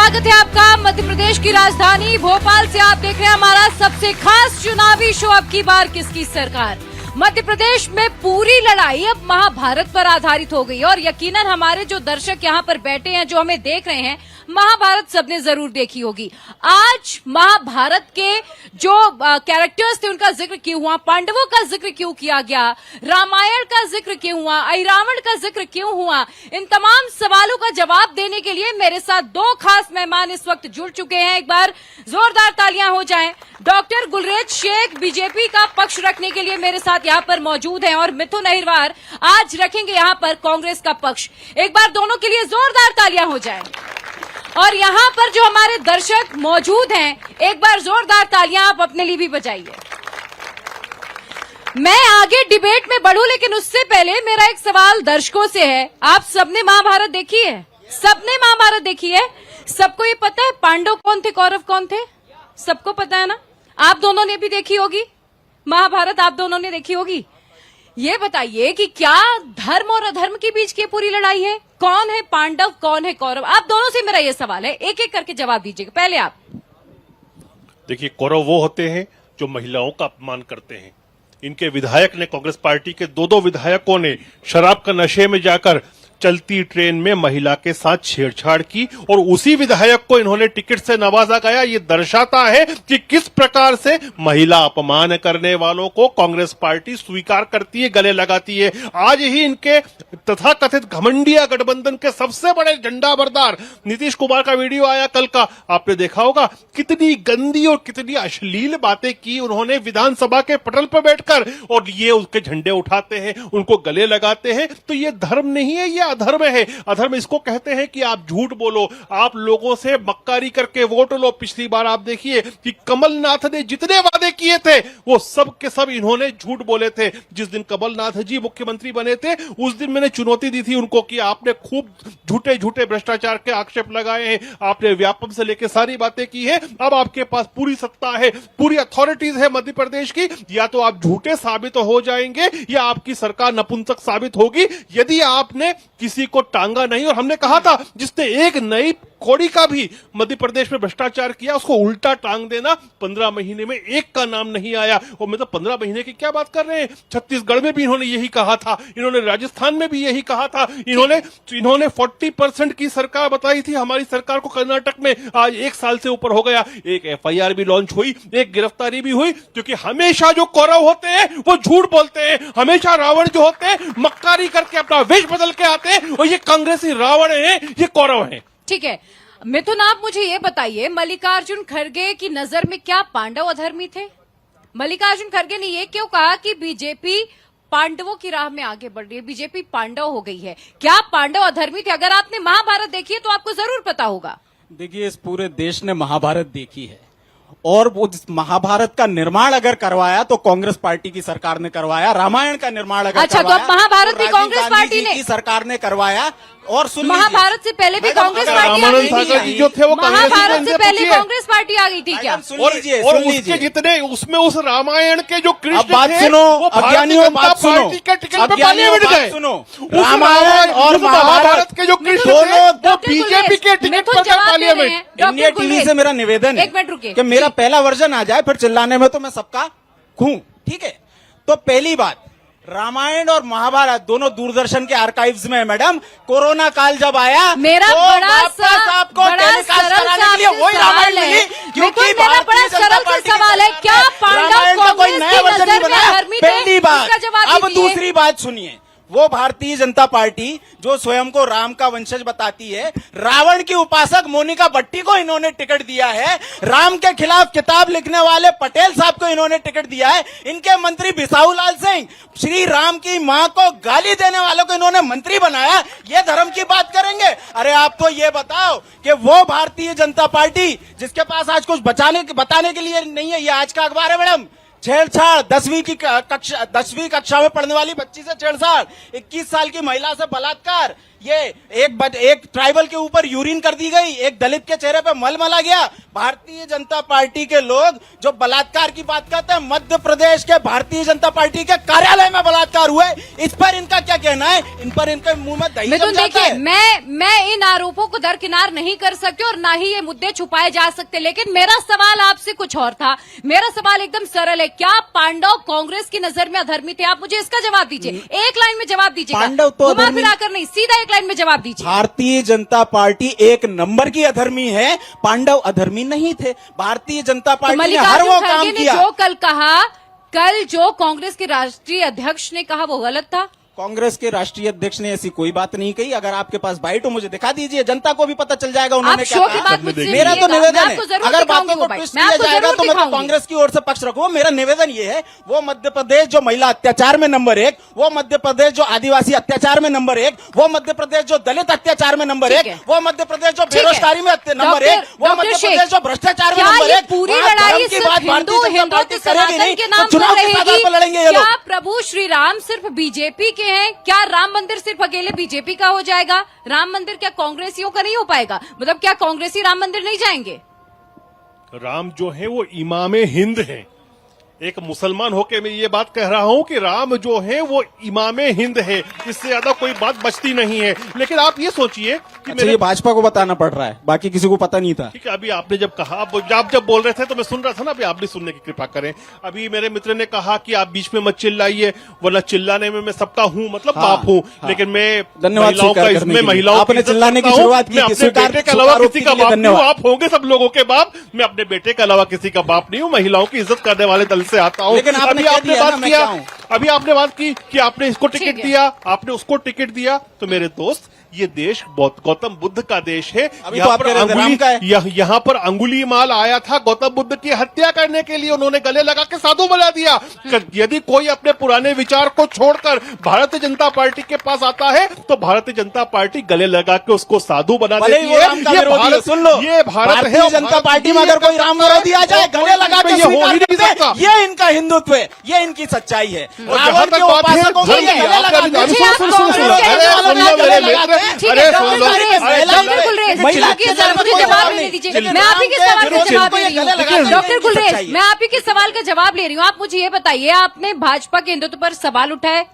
स्वागत है आपका मध्य प्रदेश की राजधानी भोपाल से। आप देख रहे हैं हमारा सबसे खास चुनावी शो अब की बार किसकी सरकार। मध्य प्रदेश में पूरी लड़ाई अब महाभारत पर आधारित हो गई और यकीनन हमारे जो दर्शक यहाँ पर बैठे हैं, जो हमें देख रहे हैं, महाभारत सबने जरूर देखी होगी। आज महाभारत के जो कैरेक्टर्स थे उनका जिक्र क्यों हुआ, पांडवों का जिक्र क्यों किया गया, रामायण का जिक्र क्यों हुआ, अहिरावण का जिक्र क्यों हुआ, इन तमाम सवालों का जवाब देने के लिए मेरे साथ दो खास मेहमान इस वक्त जुड़ चुके हैं। एक बार जोरदार तालियां हो जाएं। डॉक्टर गुलरेज शेख बीजेपी का पक्ष रखने के लिए मेरे साथ यहाँ पर मौजूद हैं और मिथुन अहिरवार आज रखेंगे यहाँ पर कांग्रेस का पक्ष। एक बार दोनों के लिए जोरदार तालियां हो जाएं। और यहाँ पर जो हमारे दर्शक मौजूद हैं, एक बार जोरदार तालियां आप अपने लिए भी बजाइए। मैं आगे डिबेट में बढ़ूं, लेकिन उससे पहले मेरा एक सवाल दर्शकों से है। आप सबने महाभारत देखी है? सबने महाभारत देखी है? सबको ये पता है पांडव कौन थे, कौरव कौन थे? सबको पता है ना? आप दोनों ने भी देखी होगी महाभारत, आप दोनों ने देखी होगी। ये बताइए कि क्या धर्म और अधर्म के बीच की पूरी लड़ाई है? कौन है पांडव, कौन है कौरव? आप दोनों से मेरा ये सवाल है, एक एक करके जवाब दीजिएगा। पहले आप देखिए, कौरव वो होते हैं जो महिलाओं का अपमान करते हैं। इनके विधायक ने, कांग्रेस पार्टी के दो विधायकों ने शराब का नशे में जाकर चलती ट्रेन में महिला के साथ छेड़छाड़ की और उसी विधायक को इन्होंने टिकट से नवाजा गया। ये दर्शाता है कि किस प्रकार से महिला अपमान करने वालों को कांग्रेस पार्टी स्वीकार करती है, गले लगाती है। आज ही इनके तथाकथित घमंडिया गठबंधन के सबसे बड़े झंडा बरदार नीतीश कुमार का वीडियो आया कल का, आपने देखा होगा। कितनी गंदी और कितनी अश्लील बातें की उन्होंने विधानसभा के पटल पर बैठकर, और ये उसके झंडे उठाते हैं, उनको गले लगाते हैं। तो ये धर्म नहीं है, ये अधर्म है। अधर्म इसको कहते हैं कि आप झूठ बोलो, आप लोगों से मक्कारी करके वोट लो। पिछली बार आप देखिए कि कमलनाथ ने जितने वादे किए थे वो सब के सब इन्होंने झूठ बोले थे। जिस दिन कमलनाथ जी मुख्यमंत्री बने थे उस दिन मैंने चुनौती दी थी उनको कि आपने खूब झूठे झूठे भ्रष्टाचार के आक्षेप लगाए हैं, आपने व्यापम से लेकर सारी बातें की है। अब आपके पास पूरी सत्ता है, पूरी अथॉरिटीज है मध्य प्रदेश की। या तो आप झूठे साबित हो जाएंगे या आपकी सरकार नपुंसक साबित होगी यदि आपने किसी को टांगा नहीं। और हमने कहा था जिसने एक नई कौड़ी का भी मध्य प्रदेश में भ्रष्टाचार किया उसको उल्टा टांग देना। 15 महीने में एक का नाम नहीं आया। और मैं तो 15 महीने की क्या बात कर रहे हैं, छत्तीसगढ़ में भी इन्होंने यही कहा था, इन्होंने राजस्थान में भी यही कहा था। इन्होंने 40% की सरकार बताई थी हमारी सरकार को। कर्नाटक में आज 1 साल से ऊपर हो गया। एक FIR भी लॉन्च हुई, एक गिरफ्तारी भी हुई। क्योंकि हमेशा जो कौरव होते हैं वो झूठ बोलते हैं, हमेशा रावण जो होते हैं मक्कारी करके अपना वेश बदल के आते हैं। और ये कांग्रेसी रावण है, ये कौरव है। ठीक है मिथुन, आप मुझे ये बताइए, मल्लिकार्जुन खड़गे की नजर में क्या पांडव अधर्मी थे? मल्लिकार्जुन खड़गे ने ये क्यों कहा कि बीजेपी पांडवों की राह में आगे बढ़ रही है, बीजेपी पांडव हो गई है? क्या पांडव अधर्मी थे? अगर आपने महाभारत देखी है तो आपको जरूर पता होगा। देखिए, इस पूरे देश ने महाभारत देखी है और वो महाभारत का निर्माण अगर करवाया तो कांग्रेस पार्टी की सरकार ने करवाया। रामायण का निर्माण अगर अच्छा, तो अब महाभारत भी कांग्रेस पार्टी ने, सरकार ने करवाया। और सुन, महाभारत से पहले भी कांग्रेस पार्टी आ गई थी। जो थे वो महाभारत से पहले कांग्रेस पार्टी आ गई थी क्या? सुन लीजिए, और उसके जितने उसमें उस रामायण के जो कृष्ण बात थे, सुनो, वो अज्ञानियों बात सुनो, सुनो, रामायण और महाभारत के जो कृष्ण दोनों बीजेपी के टिकट पर पार्लियामेंट। इंडिया टीवी से मेरा निवेदन है, एक मिनट रुकिए, कि मेरा पहला वर्जन आ जाए, फिर चिल्लाने में तो मैं सबका हूं, ठीक है? तो पहली बात, रामायण और महाभारत दोनों दूरदर्शन के आर्काइव्स में है मैडम। कोरोना काल जब आया मेरा तो बड़ा आपको टेलीकास्ट कराने के लिए वही रामायण मिली। क्योंकि मेरा बड़ा सरल सा सवाल है, क्या पांडव कांग्रेस की नजर में अधर्मी थे? पहली बात। अब दीजिए। दूसरी बात सुनिए, वो भारतीय जनता पार्टी जो स्वयं को राम का वंशज बताती है, रावण की उपासक मोनिका भट्टी को इन्होंने टिकट दिया है। राम के खिलाफ किताब लिखने वाले पटेल साहब को इन्होंने टिकट दिया है। इनके मंत्री बिसाहू लाल सिंह, श्री राम की मां को गाली देने वालों को इन्होंने मंत्री बनाया। ये धर्म की बात करेंगे? अरे आप तो ये बताओ कि वो भारतीय जनता पार्टी जिसके पास आज कुछ बताने के लिए नहीं है, ये आज का अखबार है मैडम, छेड़छाड़, 10वीं कक्षा में पढ़ने वाली बच्ची से छेड़छाड़, 21 साल की महिला से बलात्कार, ये एक ट्राइबल के ऊपर यूरिन कर दी गई, एक दलित के चेहरे पे मल मला गया। भारतीय जनता पार्टी के लोग जो बलात्कार की बात करते हैं, मध्य प्रदेश के भारतीय जनता पार्टी के कार्यालय में बलात्कार हुए, इस पर इनका क्या कहना है? इन पर इनके मुंह में दही मिथुन जम जाता देखिए, है। मैं इन आरोपों को दरकिनार नहीं कर सकती और ना ही ये मुद्दे छुपाए जा सकते, लेकिन मेरा सवाल आपसे कुछ और था। मेरा सवाल एकदम सरल है, क्या पांडव कांग्रेस की नजर में अधर्मी थे? आप मुझे इसका जवाब दीजिए, एक लाइन में जवाब दीजिए, पांडव तो घुमा अधर्मी- फिराकर नहीं, सीधा एक लाइन में जवाब दीजिए। भारतीय जनता पार्टी एक नंबर की अधर्मी है, पांडव अधर्मी नहीं थे। भारतीय जनता तो पार्टी ने हर मल्लिकार्जुन वो खड़गे काम ने किया। जो कल जो कांग्रेस के राष्ट्रीय अध्यक्ष ने कहा वो गलत था। कांग्रेस के राष्ट्रीय अध्यक्ष ने ऐसी कोई बात नहीं कही। अगर आपके पास बाइट हो मुझे दिखा दीजिए, जनता को भी पता चल जाएगा उन्होंने आप क्या शो की कहा। बात मुझसे मेरा तो कीजिएगा, निवेदन मैं है, आपको जरूर अगर दिखाऊंगी बातों वो को बाइट, ट्विस्ट मैं किया आपको जाएगा जरूर तो मैं तो दिखाऊंगी। कांग्रेस की ओर से पक्ष रखूंगा। मेरा निवेदन ये है, वो मध्य प्रदेश जो महिला अत्याचार में नंबर 1, वो मध्य प्रदेश जो आदिवासी अत्याचार में नंबर 1, वो मध्य प्रदेश जो दलित अत्याचार में नंबर ठीक 1, है। वो मध्य प्रदेश जो ठीक है। बेरोजगारी में नंबर 1, वो डॉक्टर मध्य शेख, प्रदेश जो भ्रष्टाचार में क्या नंबर ये 1। पूरी वहाँ लड़ाई धर्म की सिर्फ बात हिंदू भारतीय जनता पार्टी हिंदुत्व करेगी सनातन नहीं, के तो नाम चुनाव पर किस आधार रहेगी? पर लड़ेंगे ये क्या लोग? प्रभु श्री राम सिर्फ बीजेपी के हैं? क्या राम मंदिर सिर्फ अकेले बीजेपी का हो जाएगा? राम मंदिर क्या कांग्रेसियों का नहीं हो पाएगा? मतलब क्या कांग्रेसी राम मंदिर नहीं जाएंगे? राम जो है वो इमामे हिंद हैं। एक मुसलमान होके मैं ये बात कह रहा हूं कि राम जो है वो इमामे हिंद है, इससे ज्यादा कोई बात बचती नहीं है। लेकिन आप ये सोचिए कि अच्छा, ये भाजपा को बताना पड़ रहा है, बाकी किसी को पता नहीं था। ठीक है, अभी आपने जब कहा, आप जब बोल रहे थे तो मैं सुन रहा था ना, अभी आप भी सुनने की कृपा करें। अभी मेरे मित्र ने कहा कि आप बीच में मत चिल्लाइए, वरना चिल्लाने में मैं सबका हूं, मतलब हाँ, बाप हूं। हाँ। लेकिन मैं धन्यवाद महिलाओं का, स्वीकार करने इसमें के लिए। महिलाओं आपने इज्जत चिल्लाने की करता हूं। शुरुआत की मैं थी, अपने स्वीकार- बेटे के अलावा आरोप किसी के का लिए बाप नहीं हूं। धन्यवाद। आप होंगे सब लोगों के बाप, मैं अपने बेटे के अलावा किसी का बाप नहीं हूं। महिलाओं की इज्जत करने वाले दल से आता हूं। लेकिन आपने अभी कह आपने दिया ना, बात मैं किया, क्या हूं? अभी आपने बात की कि आपने इसको ठीक टिकट है। दिया, आपने उसको टिकट दिया। तो मेरे दोस्त, ये देश गौतम बुद्ध का देश है। अभी यहाँ तो आप पर कह रहे थे राम का है। यहाँ पर अंगुली माल आया था गौतम बुद्ध की हत्या करने के लिए, उन्होंने गले लगा के साधु बना दिया। यदि कोई अपने पुराने विचार को छोड़कर भारतीय जनता पार्टी के पास आता है तो भारतीय जनता पार्टी गले लगा के उसको साधु बना भले ही देती वो है। राम का ये विरोधी है, भारत, सुन लो, ये भारत है। भारतीय जनता पार्टी में अगर कोई राम विरोधी आ जाए, गले लगा के ये हो स्वीकार ही नहीं करते हैं। सकता। ये इनका हिंदुत्व है, ये इनकी सच्चाई है। और जहां रावण तक के बात है उपासकों को धर्म ये की, गले आपने लगाते अभी- हैं। अरे मुझे आप सुन लो कांग्रेस मेरे के मित्र, गले अरे लगाते हैं। ठीक अरे है, सुन लो, डॉक्टर गुलरेज, अरे डॉक्टर गुलरेज, महिला रुकिए के जरा, मुझे कोई जवाब सवाल लेने नहीं। दीजिए। लेकिन मैं आप ही के राम सवाल के का जवाब विरोध ले को ये रही गले लगाते हैं, हूँ। डॉक्टर इनकी गुलरेज, सच्चाई है। मैं आप ही के सवाल का जवाब ले रही हूँ। आप मुझे ये बताइए, आपने भाजपा के हिंदुत्व पर सवाल उठाए,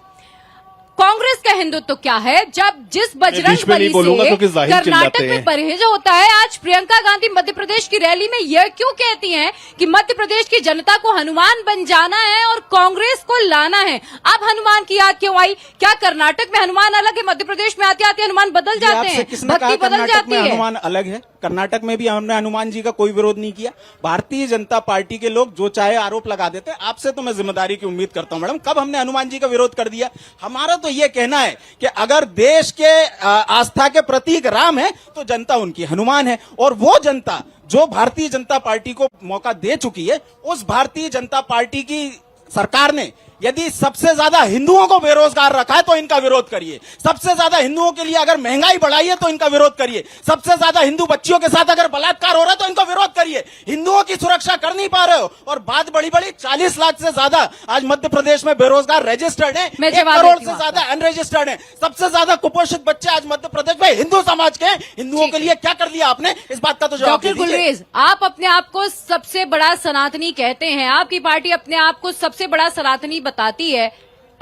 कांग्रेस का हिंदुत्व क्या है? जब जिस बजरंग बीच में नहीं बली बोलूंगा से क्योंकि जाहिर चिल्लाते कर्नाटक में हैं। परहेज होता है, आज प्रियंका गांधी मध्य प्रदेश की रैली में यह क्यों कहती हैं कि मध्य प्रदेश की जनता को हनुमान बन जाना है और कांग्रेस को लाना है? अब हनुमान की याद क्यों आई? क्या कर्नाटक में हनुमान अलग है, मध्य प्रदेश में आते आते हनुमान बदल जाते आपसे हैं, किसने कहा भक्ति बदल कर्नाटक जाती में है? हनुमान अलग है? कर्नाटक में भी हमने हनुमान जी का कोई विरोध नहीं किया। भारतीय जनता पार्टी के लोग जो चाहे आरोप लगा देते हैं। आपसे तो मैं जिम्मेदारी की उम्मीद करता हूं मैडम। कब हमने हनुमान जी का विरोध कर दिया? हमारा तो ये कहना है कि अगर देश के आस्था के प्रतीक राम है तो जनता उनकी हनुमान है। और वो जनता जो भारतीय जनता पार्टी को मौका दे चुकी है, उस भारतीय जनता पार्टी की सरकार ने यदि सबसे ज्यादा हिंदुओं को बेरोजगार रखा है तो इनका विरोध करिए। सबसे ज्यादा हिंदुओं के लिए अगर महंगाई बढ़ाई है तो इनका विरोध करिए। सबसे ज्यादा हिंदू बच्चियों के साथ अगर बलात्कार हो रहा है तो इनका विरोध करिए। हिंदुओं की सुरक्षा कर नहीं पा रहे हो और बात बड़ी बड़ी 40 लाख से ज्यादा आज मध्य प्रदेश में बेरोजगार रजिस्टर्ड है, मैं 1 जवाब करोड़ देती से हूं ज्यादा अनरजिस्टर्ड है। सबसे ज्यादा कुपोषित बच्चे आज मध्य प्रदेश में हिंदू समाज के। हिंदुओं के लिए क्या कर दिया आपने? इस बात का तो जवाब डॉक्टर दीजिए। गुलरेज, आप अपने आप को सबसे बड़ा सनातनी कहते हैं, आपकी पार्टी अपने आप को सबसे बड़ा सनातनी बताती है।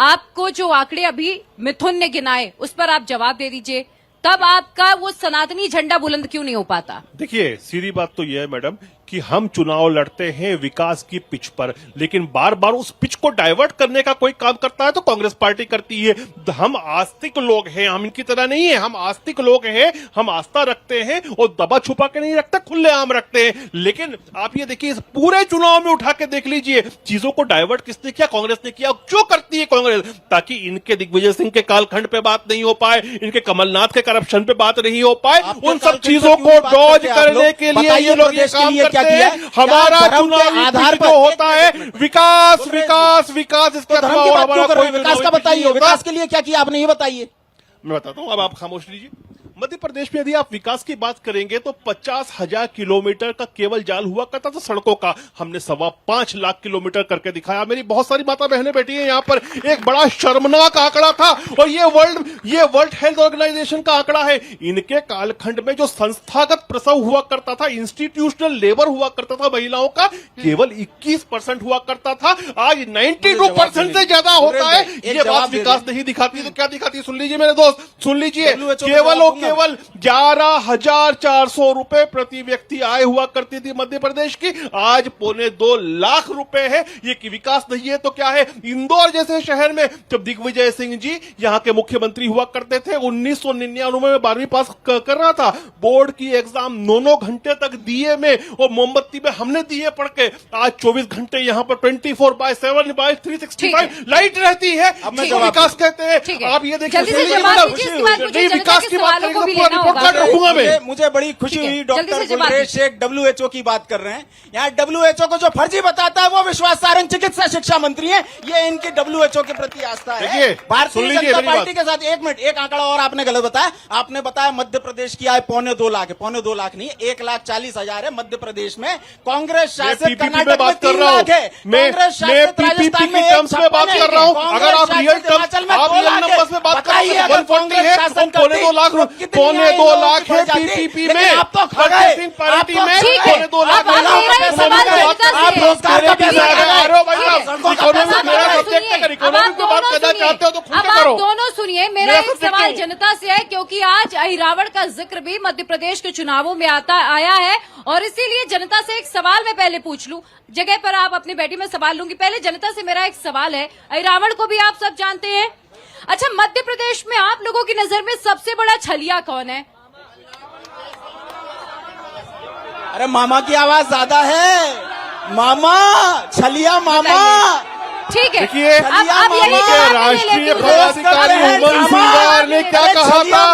आपको जो आंकड़े अभी मिथुन ने गिनाए उस पर आप जवाब दे दीजिए, तब आपका वो सनातनी झंडा बुलंद क्यों नहीं हो पाता? देखिए, सीधी बात तो यह है मैडम कि हम चुनाव लड़ते हैं विकास की पिच पर, लेकिन बार बार उस पिच को डाइवर्ट करने का कोई काम करता है तो कांग्रेस पार्टी करती है। हम आस्तिक लोग हैं, हम इनकी तरह नहीं है। हम आस्तिक लोग हैं, हम आस्था रखते हैं और दबा छुपा के नहीं रखते, खुलेआम रखते हैं। लेकिन आप ये देखिए, इस पूरे चुनाव में उठा के देख लीजिए, चीजों को डाइवर्ट किसने किया? कांग्रेस ने किया। क्यों करती है कांग्रेस? ताकि इनके दिग्विजय सिंह के कालखंड पे बात नहीं हो पाए, इनके कमलनाथ के करप्शन पे बात नहीं हो पाए। उन सब चीजों को डॉज करने के लिए ये लोग ये काम करते हैं। हमारा चुनावी आधार पर होता है विकास, विकास, विकास। इसके धर्म की अलावा बात हमारा क्यों कर रहे कोई हो? विकास का बताइए, विकास के लिए क्या किया आपने ये बताइए। मैं बताता हूं, अब आप खामोश लीजिए। मध्य प्रदेश में यदि आप विकास की बात करेंगे तो 50,000 किलोमीटर का केवल जाल हुआ करता था सड़कों का, हमने 5.25 लाख किलोमीटर करके दिखाया। मेरी बहुत सारी माता बहनें बैठी हैं यहाँ पर, एक बड़ा शर्मनाक आंकड़ा था और ये वर्ल्ड हेल्थ ऑर्गेनाइजेशन का आंकड़ा है। इनके कालखंड में जो संस्थागत प्रसव हुआ करता था, इंस्टीट्यूशनल लेबर हुआ करता था महिलाओं का, केवल 21% हुआ करता था, आज 92% से ज्यादा होता है। ये बात विकास नहीं दिखाती तो क्या दिखाती? सुन लीजिए मेरे दोस्त, सुन लीजिए, केवल और केवल 11,400 रुपए प्रति व्यक्ति आय हुआ करती थी मध्य प्रदेश की, आज 2.25 लाख रुपए है। ये कि विकास नहीं है तो क्या है? इंदौर जैसे शहर में जब दिग्विजय सिंह जी यहाँ के मुख्यमंत्री हुआ करते थे, 1999 में 12वीं पास कर रहा था, बोर्ड की एग्जाम 9 घंटे तक दिए में और मोमबत्ती में हमने दिए पढ़ के, आज 24 घंटे यहाँ पर 24/7/365 लाइट रहती है। अब मैं विकास कहते हैं। आप ये देखिए, विकास की बात करेंगे तो पूरा रिपोर्ट कार्ड रखूंगा मैं। मुझे बड़ी खुशी हुई डॉक्टर गुलरेज शेख WHO की बात कर रहे हैं। यहाँ WHO को जो फर्जी बताता है वो विश्वास सारंग चिकित्सा शिक्षा मंत्री है। ये इनकी WHO के प्रति आस्था है। भारतीय जनता पार्टी के साथ एक आंकड़ा और आपने गलत बताया। आपने बताया मध्य प्रदेश की आय 2.25 लाख है। 2.25 लाख नहीं, 1,40,000 है मध्य प्रदेश में। कांग्रेस शासित कर्नाटक में 3 लाख है। कांग्रेस शासित राजस्थान में बात कर रहा हूँ। अगर आप रियल नंबर्स में बात करेंगे, 140 है, 2.25 लाख, 2.25 लाख है पीपीपी में, आप तो खा गए पार्टी में 2.25 लाख। आप रोजगार का पैसा चाहते हो तो खुद करो। दोनों सुनिए, मेरा एक सवाल जनता से है, क्योंकि आज अहिरावण का जिक्र भी मध्य प्रदेश के चुनावों में आया है और इसीलिए जनता से एक सवाल मैं पहले पूछ लूं, जगह पर आप अपनी बेटी में सवाल लूंगी। पहले जनता से मेरा एक सवाल है, अहिरावण को भी आप सब जानते हैं। अच्छा, मध्य प्रदेश में आप लोगों की नजर में सबसे बड़ा छलिया कौन है? अरे मामा की आवाज ज्यादा है। मामा, छलिया मामा। ठीक है, देखिए, अब यही राष्ट्रीय पदाधिकारी उमंग सिंगार ने क्या कहा था?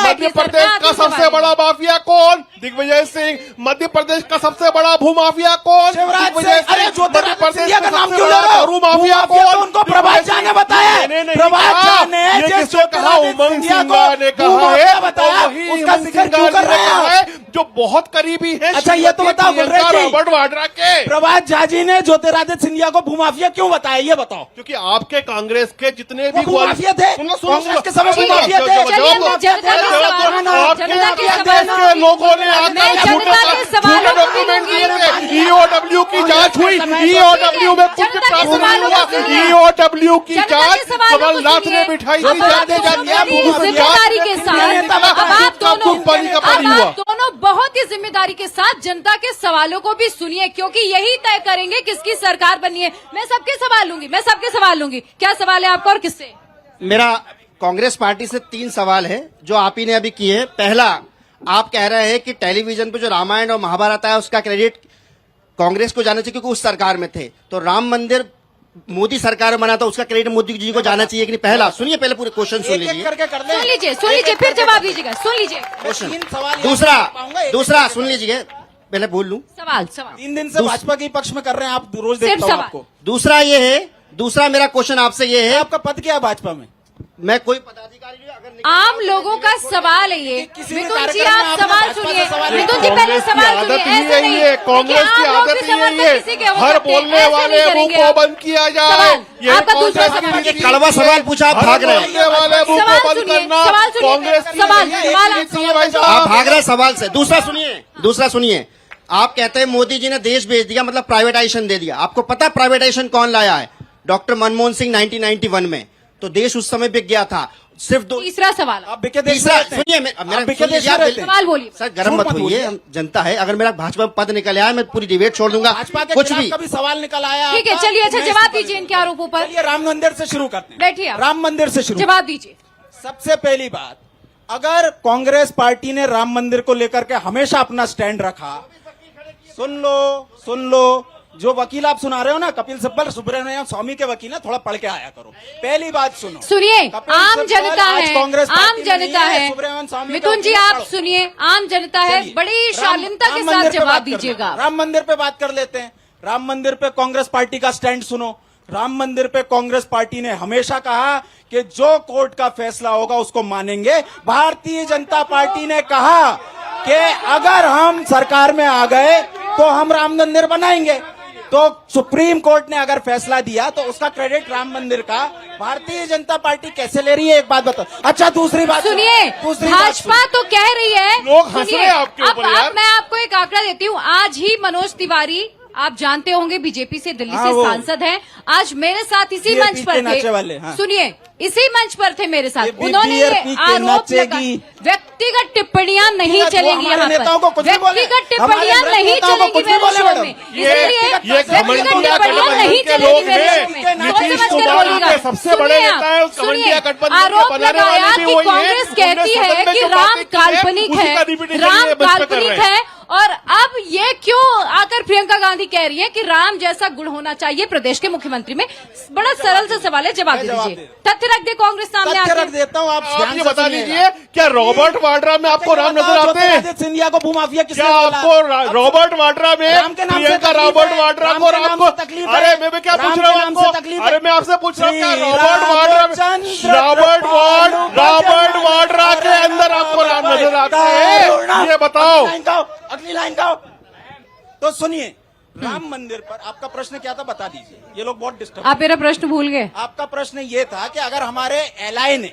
मध्य प्रदेश का सबसे बड़ा माफिया कौन? दिग्विजय सिंह। मध्य प्रदेश का सबसे बड़ा भूमाफिया कौन? दिग्विजय सिंह। मध्य प्रदेश का सबसे बड़ा दारू माफिया कौन? उनको प्रभात झा ने बताया। प्रभात झा ने जिसको कहा उमंग सिंगार ने कहा है, वही उमंग सिंगार ने कहा है जो बहुत करीबी है। अच्छा, ये तो बताओ रॉबर्ट वाड्रा के। प्रभात झा जी ने ज्योतिरादित्य सिंधिया को भूमाफिया क्यों बताया, ये बताओ? क्योंकि आपके कांग्रेस के जितने भी भूमाफिया थे, कांग्रेस के समय भूमाफिया थे। के लोगों ने डॉक्यूमेंट दिए थे। EOW की जांच हुई, EOW में कुछ प्राप्त नहीं हुआ। EOW की जांच कमलनाथ ने बिठाई थी, जाते जिम्मेदारी के साथ आप दोनों बहुत ही जिम्मेदारी के साथ जनता के सवालों को भी सुनिए, क्योंकि यही तय करेंगे किसकी सरकार बनी है। मैं सबके सवाल लूंगी। क्या सवाल है आपका और किससे? मेरा कांग्रेस पार्टी से 3 सवाल है जो आप ही ने अभी किए। पहला, आप कह रहे हैं कि टेलीविजन पे जो रामायण और महाभारत आया उसका क्रेडिट कांग्रेस को जाना चाहिए क्योंकि उस सरकार में थे। तो राम मंदिर मोदी सरकार बना था, उसका क्रेडिट मोदी जी को जाना चाहिए कि नहीं? पहला सुनिए, पहले पूरे क्वेश्चन सुन लीजिए, फिर जवाब दीजिएगा। सुन लीजिए दूसरा सुन लीजिए, पहले बोल लूं। सवाल 3 दिन से भाजपा के पक्ष में कर रहे हैं आप, रोज देखता हूं आपको। दूसरा मेरा क्वेश्चन आपसे ये है, आपका पद क्या है भाजपा में? मैं कोई पदाधिकारी आम लोगों का सवाल है ये। मिथुन जी, आप सवाल सुनिए। मिथुन जी, पहले सवाल सुनिए। ऐसे नहीं, कांग्रेस की आदत ही है, हर बोलने वाले मुंह को बंद किया जाए। आपका दूसरा सवाल, कड़वा सवाल पूछा, आप भाग रहे हैं। वाले मुंह को बंद करना कांग्रेस आप भाग रहे सवाल से। दूसरा सुनिए, आप कहते हैं मोदी जी ने देश बेच दिया, मतलब प्राइवेटाइजेशन दे दिया। आपको पता है प्राइवेटाइजेशन कौन लाया है? डॉक्टर मनमोहन सिंह 1991 में। तो देश उस समय बिक गया था। सिर्फ तीसरा सवाल, तीसरा सुनिए, मेरा सवाल बोलिए सर, गर्म मत होइए, हम जनता है। अगर मेरा भाजपा में पद निकल आया, मैं पूरी डिबेट छोड़ दूंगा। कुछ भी कभी सवाल निकल आया? ठीक है, चलिए। अच्छा, जवाब दीजिए इनके आरोपों पर। राम मंदिर से शुरू करते हैं। बैठिए, राम मंदिर से शुरू, जवाब दीजिए। सबसे पहली बात, अगर कांग्रेस पार्टी ने राम मंदिर को लेकर के हमेशा अपना स्टैंड रखा, सुन लो, जो वकील आप सुना रहे हो ना, कपिल सिब्बल सुब्रमण्यम स्वामी के वकील है, थोड़ा पढ़ के आया करो। पहली बात सुनिए, आम जनता है। मिथुन जी, आप सुनिए, आम जनता है, बड़ी शालीनता के साथ जवाब दीजिएगा। राम मंदिर पे बात कर लेते हैं। राम मंदिर पे कांग्रेस पार्टी का स्टैंड सुनो। राम मंदिर पे कांग्रेस पार्टी ने हमेशा कहा कि जो कोर्ट का फैसला होगा उसको मानेंगे। भारतीय जनता पार्टी ने कहा कि अगर हम सरकार में आ गए तो हम राम मंदिर बनाएंगे। तो सुप्रीम कोर्ट ने अगर फैसला दिया तो उसका क्रेडिट राम मंदिर का भारतीय जनता पार्टी कैसे ले रही है, एक बात बताओ। अच्छा, दूसरी बात सुनिए, भाजपा तो कह रही है, लोग हंस रहे हैं आपके ऊपर यार। अब मैं आपको एक आंकड़ा देती हूँ। आज ही मनोज तिवारी, आप जानते होंगे, बीजेपी से दिल्ली से वो सांसद हैं, आज मेरे साथ इसी मंच पर थे। हाँ। सुनिए, इसी मंच पर थे मेरे साथ। ये उन्होंने ये BRP के आरोप लगा, नचेगी। व्यक्तिगत टिप्पणियां नहीं चलेंगी यहाँ पर, व्यक्तिगत टिप्पणियां नहीं चलेगी मेरे शो में। इसलिए व्यक्तिगत टिप्पणियां नहीं चलेगी मेरे शो में। नीतीश कुमार के सबसे बड़े नेता है, उस कमंडिया गठबंधन के आरोप बनाने वाले लगाया भी कि वही हैं। कांग्रेस उन्होंने कहती है सदन में कि जो राम बातें की हैं, काल्पनिक उसी है, का रिपीटेशन राम ये मंच पे कर काल्पनिक रहे हैं। है। और अब ये क्यों आकर प्रियंका गांधी कह रही है कि राम जैसा गुण होना चाहिए प्रदेश के मुख्यमंत्री में? बड़ा सरल सा सवाल है, जवाब दे दीजिए। तथ्य रख दे कांग्रेस सामने तथ्य रख आके। देता हूँ, आप आप ध्यान ये से बता सुनिएगा। दीजिए, क्या रॉबर्ट वाड्रा में आपको राम नजर आते हैं? ज्योतिरादित्य सिंधिया को भूमाफिया किसने क्या बोला? आपको रॉबर्ट वाड्रा में राम के नाम से प्रियंका तकलीफ रॉबर्ट है? वाड्रा राम को के नाम आपको? से तकलीफ है? अरे मैं क्या राम पूछ के रहा हूँ नाम से आपको? तकलीफ है? अरे मैं आपसे पूछ रहा हूँ, क्या श्री रॉबर्ट वाड्रा रामचंद्र रॉबर्ट वाड्रा के अंदर आपको राम नजर आता है? ये बताओ। अगली लाइन का। तो सुनिए, राम मंदिर पर आपका प्रश्न क्या था, बता दीजिए। ये लोग बहुत डिस्टर्ब। आप मेरा प्रश्न भूल गए। आपका प्रश्न ये था कि अगर हमारे एलआई ने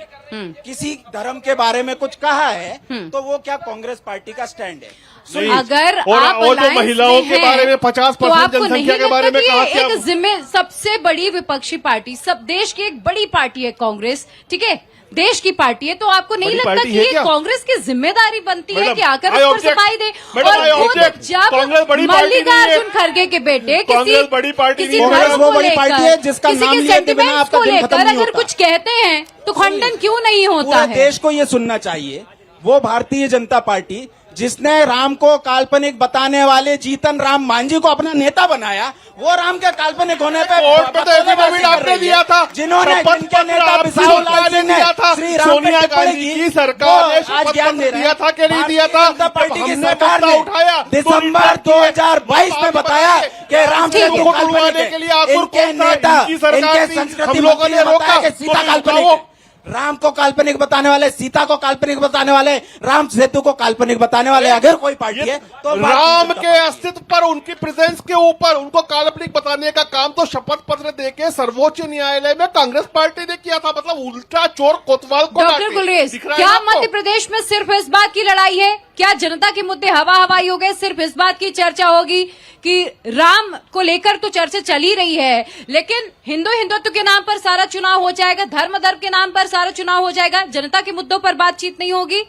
किसी धर्म के बारे में कुछ कहा है तो वो क्या कांग्रेस पार्टी का स्टैंड है? नहीं। अगर और आप जो अलायंस महिलाओं में के हैं, बारे में 50% तो आपको जनसंख्या नहीं के बारे में लगता कहा कि क्या? एक जिम्मे सबसे बड़ी विपक्षी पार्टी, सब देश की एक बड़ी पार्टी है कांग्रेस, ठीक है, देश की पार्टी है, तो आपको नहीं बड़ी लगता पार्टी कि है ये क्या? कांग्रेस की जिम्मेदारी बनती है मैडम, कि आकर I उस पर object। सफाई दे? मैडम, I और खुद object। कांग्रेस जब बड़ी पार्टी नहीं है। मल्लिकार्जुन खड़गे के बेटे कांग्रेस बड़ी पार्टी किसी नहीं है। धर्म कांग्रेस वो को बड़ी पार्टी है लेकर, जिसका किसी नाम के लिए बिना सेंटिमेंट्स आपका को दिन खत्म लेकर नहीं अगर होता। कुछ कहते हैं तो खंडन क्यों नहीं होता पूरे है? देश को ये सुनना चाहिए, वो भारतीय जनता पार्टी जिसने राम को काल्पनिक बताने वाले जीतन राम मांझी को अपना नेता बनाया, वो राम के काल्पनिक होने पे कोर्ट पे तो एफिडेविट आपने दिया था, जिन्होंने शपथ जिनके पत्र नेता आप बिसाहू लाल ने सिंह ने दिया था, श्री राम पे सोनिया टिप्पणी गांधी की की, सरकार वो ने आज शपथ ज्ञान पत्र दे रहे दिया था कि नहीं दिया था? भारतीय जनता पार्टी की हमने सरकार मुद्दा ने उठाया तो दिसंबर 2022 में बताया कि राम ठीक को है। काल्पनिक के लिए आतुर है। इनके कौन था? नेता, इनकी सरकार इनके थी, संस्कृति हम लोगों मंत्री ने ने बताया रोका, कि सीता तो काल्पनिक बताओ। है। राम को काल्पनिक बताने वाले, सीता को काल्पनिक बताने वाले, राम सेतु को काल्पनिक बताने वाले अगर कोई पार्टी है तो राम के अस्तित्व पर, उनकी प्रेजेंस के ऊपर उनको काल्पनिक बताने का काम तो शपथ पत्र देके सर्वोच्च न्यायालय में कांग्रेस पार्टी ने किया था। मतलब उल्टा चोर कोतवाल को डॉक्टर डांटे। गुलरेज, दिख रहा है क्या आपको? मध्य प्रदेश में सिर्फ इस बात की लड़ाई है? क्या जनता के मुद्दे हवा हवाई हो गए? सिर्फ इस बात की चर्चा होगी कि राम को लेकर तो चर्चा चल ही रही है, लेकिन हिंदुत्व के नाम पर सारा चुनाव हो जाएगा, धर्म के नाम पर सारा चुनाव हो जाएगा, जनता के मुद्दों पर बातचीत नहीं होगी?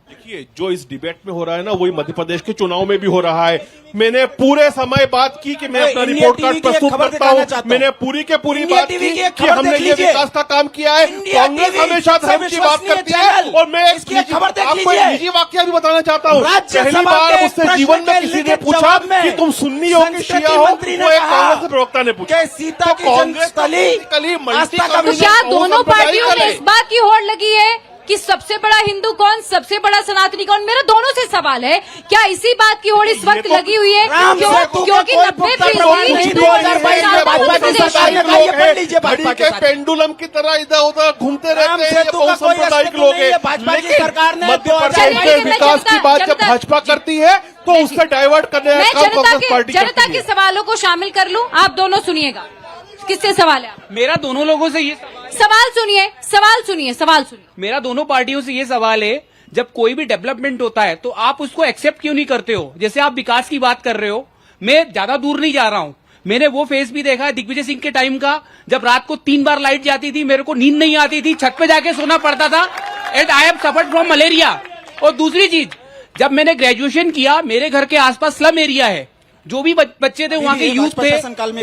देखिए, जो इस डिबेट में हो रहा है ना, वही मध्य प्रदेश के चुनाव में भी हो रहा है। मैंने पूरे समय बात की कि मैं अपना इंडिया रिपोर्ट टीवी कार्ड की एक प्रस्तुत खबर करता दिखाना हूँ। चाहता हूँ। मैंने पूरी के पूरी इंडिया बात टीवी की की एक कि खबर हमने देख ये लीजिए। विकास का काम किया है। इंडिया कांग्रेस टीवी हमेशा धर्म की बात विश्वसनीय करती है। चैनल। और मैं इसकी एक खबर देख आपको एक लीजिए। निजी वाकया भी बताना चाहता हूँ। राज्यसभा पहली बार के मुझसे प्रश्न जीवन में के किसी ने लिखित पूछा जवाब में कि तुम सुन्नी हो कि संस्कृति शिया हो, मंत्री ने वो एक कहा कांग्रेस के प्रवक्ता ने पूछा। कि सीता तो की कांग्रेस जन्मस्थली आस्था का तो क्या दोनों पार्टियों में इस बात की होड़ लगी है कि सबसे बड़ा हिंदू कौन, सबसे बड़ा सनातनी कौन? मेरा दोनों से सवाल है, क्या इसी बात की होड़ इस वक्त लगी हुई है? राम सेतु के क्योंकि कोई 90% हिंदू 2022 में भाजपा की सरकार ने कहा, ये पढ़ लीजिए भाजपा के साथ। पेंडुलम की तरह इधर उधर घूमते राम रहते हैं, सेतु का कोई बहुसांप्रदायिक अस्तित्व लोग नहीं है। हैं। भाजपा की लेकिन सरकार ने मध्य 2022 प्रदेश चलिए, में मैं विकास की बात जब भाजपा करती है तो उससे डाइवर्ट करने का मैं काम कांग्रेस पार्टी जनता करती के है। सवालों को शामिल कर लूं, आप दोनों सुनिएगा। किससे सवाल है? मेरा दोनों लोगों से ये सवाल सुनिए। मेरा दोनों पार्टियों से ये सवाल है, जब कोई भी डेवलपमेंट होता है तो आप उसको एक्सेप्ट क्यों नहीं करते हो? जैसे आप विकास की बात कर रहे हो, मैं ज्यादा दूर नहीं जा रहा हूं, मैंने वो फेस भी देखा है दिग्विजय सिंह के टाइम का, जब रात को 3 बार लाइट जाती थी, मेरे को नींद नहीं आती थी, छत पे जाके सोना पड़ता था, and I have suffered from malaria. और दूसरी चीज, जब मैंने ग्रेजुएशन किया, मेरे घर के आसपास स्लम एरिया है, जो भी बच्चे थे वहां के यूथ थे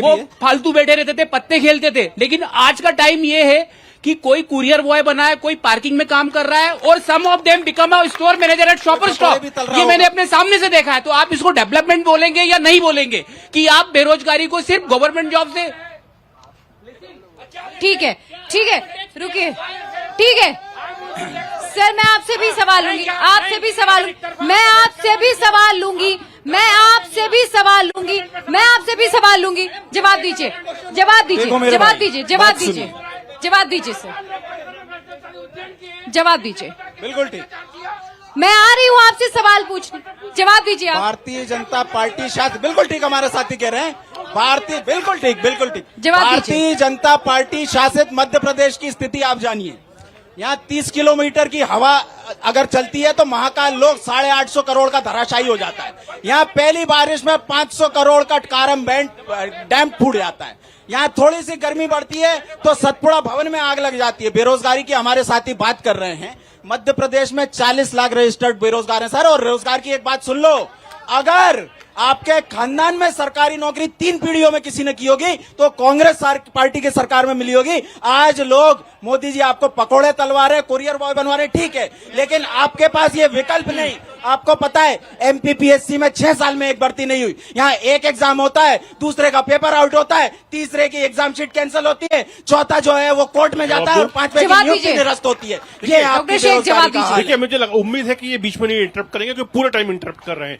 वो फालतू बैठे रहते थे, पत्ते खेलते थे। लेकिन आज का टाइम ये है कि कोई कुरियर बॉय बना है, कोई पार्किंग में काम कर रहा है, और some of them become a store manager at Shoppers Stop. ये मैंने अपने सामने से देखा है। तो आप इसको डेवलपमेंट बोलेंगे या नहीं बोलेंगे कि आप बेरोजगारी को सिर्फ गवर्नमेंट जॉब से? ठीक है, रुकिए, ठीक है सर, मैं आपसे भी सवाल लूंगी, मैं आपसे भी सवाल लूंगी। जवाब दीजिए सर। जवाब दीजिए। बिल्कुल ठीक। मैं आ रही हूँ आपसे सवाल पूछने, जवाब दीजिए आप। भारतीय जनता पार्टी शासित, बिल्कुल ठीक हमारे साथी कह रहे हैं, भारतीय, बिल्कुल ठीक, बिल्कुल ठीक। जवाब दीजिए। भारतीय जनता पार्टी शासित मध्य प्रदेश की स्थिति आप जानिए। यहाँ 30 किलोमीटर की हवा अगर चलती है तो महाकाल लोग 850 करोड़ का धराशायी हो जाता है। यहाँ पहली बारिश में 500 करोड़ का कारम डैम फूट जाता है। यहाँ थोड़ी सी गर्मी बढ़ती है तो सतपुड़ा भवन में आग लग जाती है। बेरोजगारी की हमारे साथी बात कर रहे हैं। मध्य प्रदेश में 40 लाख रजिस्टर्ड बेरोजगार हैं सर। और रोजगार की एक बात सुन लो, अगर आपके खानदान में सरकारी नौकरी 3 पीढ़ियों में किसी ने की होगी तो कांग्रेस पार्टी की सरकार में मिली होगी। आज लोग मोदी जी आपको पकोड़े तलवा रहे, कुरियर बॉय बनवा रहे, ठीक है, लेकिन आपके पास ये विकल्प नहीं। आपको पता है एमपीपीएससी में 6 साल में एक भर्ती नहीं हुई। यहाँ एक एग्जाम होता है, दूसरे का पेपर आउट होता है, तीसरे की एग्जाम शीट कैंसिल होती है, चौथा जो है वो कोर्ट में जाता है और 5वें की नियुक्ति निरस्त होती है। ये आपकी बेरोजगारी का हाल है। देखिए, मुझे उम्मीद है कि ये बीच में नहीं इंटरप्ट करेंगे क्योंकि पूरे टाइम इंटरप्ट कर रहे हैं।